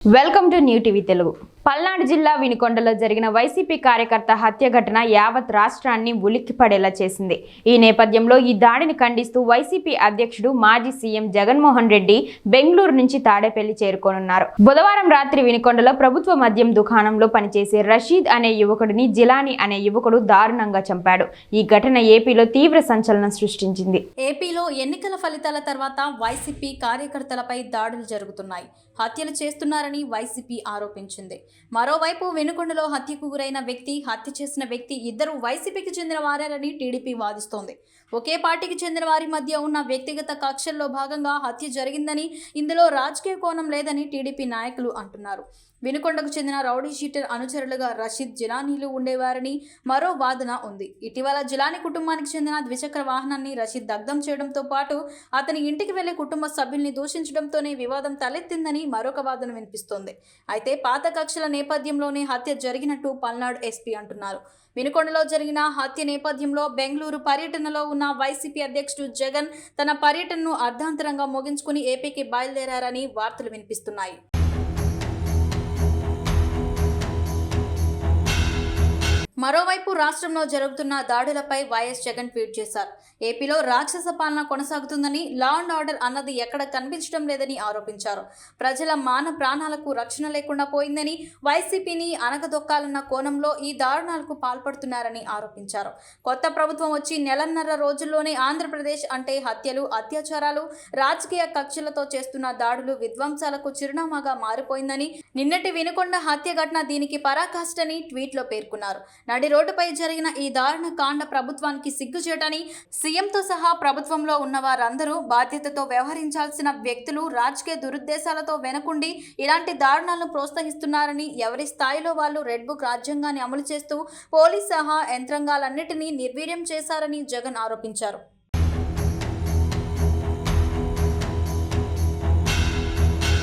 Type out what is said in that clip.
Welcome to new TV Telugu. Palnadu జిల్లా వినుకొండలో జరిగిన YCP కార్యకర్త హత్య ఘటన యావత్ రాష్ట్రాన్ని ఉలిక్కిపడేలా చేసింది. ఈ నేపథ్యంలో ఈ దాడిని ఖండిస్తూ వైసీపీ అధ్యక్షుడు మాజీ సీఎం జగన్మోహన్ రెడ్డి బెంగళూరు నుంచి తాడేపల్లి చేరుకోనున్నారు. బుధవారం రాత్రి వినుకొండలో ప్రభుత్వ మద్యం దుకాణంలో పనిచేసే రషీద్ అనే యువకుడిని జిలానీ అనే యువకుడు దారుణంగా చంపాడు. ఈ ఘటన ఏపీలో తీవ్ర సంచలనం సృష్టించింది. ఏపీలో ఎన్నికల ఫలితాల తర్వాత వైసీపీ కార్యకర్తలపై దాడులు జరుగుతున్నాయి, హత్యలు చేస్తున్నారని వైసీపీ ఆరోపించింది. మరోవైపు వెనుకొండలో హత్యకు గురైన వ్యక్తి, హత్య చేసిన వ్యక్తి ఇద్దరు వైసీపీకి చెందిన వారేనని టీడీపీ వాదిస్తోంది. ఒకే పార్టీకి చెందిన వారి మధ్య ఉన్న వ్యక్తిగత కక్షల్లో భాగంగా హత్య జరిగిందని, ఇందులో రాజకీయ కోణం లేదని టీడీపీ నాయకులు అంటున్నారు. వినుకొండకు చెందిన రౌడీ షీటర్ అనుచరులుగా రషీద్, జిలానీలు ఉండేవారని మరో వాదన ఉంది. ఇటీవల జిలానీ కుటుంబానికి చెందిన ద్విచక్ర వాహనాన్ని రషీద్ దగ్ధం చేయడంతో పాటు అతని ఇంటికి వెళ్లే కుటుంబ సభ్యుల్ని దూషించడంతోనే వివాదం తలెత్తిందని మరొక వాదన వినిపిస్తోంది. అయితే పాత కక్షల నేపథ్యంలోనే హత్య జరిగినట్టు పల్నాడు ఎస్పీ అంటున్నారు. వినుకొండలో జరిగిన హత్య నేపథ్యంలో బెంగళూరు పర్యటనలో ఉన్న వైసీపీ అధ్యక్షుడు జగన్ తన పర్యటనను అర్ధాంతరంగా ముగించుకుని ఏపీకి బయలుదేరారని వార్తలు వినిపిస్తున్నాయి. మరోవైపు రాష్ట్రంలో జరుగుతున్న దాడులపై వైఎస్ జగన్ ట్వీట్ చేశారు. ఏపీలో రాక్షస పాలన కొనసాగుతుందని, లా అండ్ ఆర్డర్ అన్నది ఎక్కడ కనిపించడం లేదని ఆరోపించారు. ప్రజల మాన ప్రాణాలకు రక్షణ లేకుండా పోయిందని, వైసీపీని అనగదొక్కాలన్న కోణంలో ఈ దారుణాలకు పాల్పడుతున్నారని ఆరోపించారు. కొత్త ప్రభుత్వం వచ్చి నెలన్నర రోజుల్లోనే ఆంధ్రప్రదేశ్ అంటే హత్యలు, అత్యాచారాలు, రాజకీయ కక్షలతో చేస్తున్న దాడులు, విధ్వంసాలకు చిరునామాగా మారిపోయిందని, నిన్నటి వినుకొండ హత్య ఘటన దీనికి పరాకాష్ఠని ట్వీట్లో పేర్కొన్నారు. నడి రోడ్డుపై జరిగిన ఈ దారుణ కాండ ప్రభుత్వానికి సిగ్గుచేటని, సీఎంతో సహా ప్రభుత్వంలో ఉన్న వారందరూ బాధ్యతతో వ్యవహరించాల్సిన వ్యక్తులు రాజకీయ దురుద్దేశాలతో వెనకుండి ఇలాంటి దారుణాలను ప్రోత్సహిస్తున్నారని, ఎవరి స్థాయిలో వాళ్ళు రెడ్ బుక్ రాజ్యాంగాన్ని అమలు చేస్తూ పోలీస్ సహా యంత్రాంగాలన్నిటినీ నిర్వీర్యం చేశారని జగన్ ఆరోపించారు.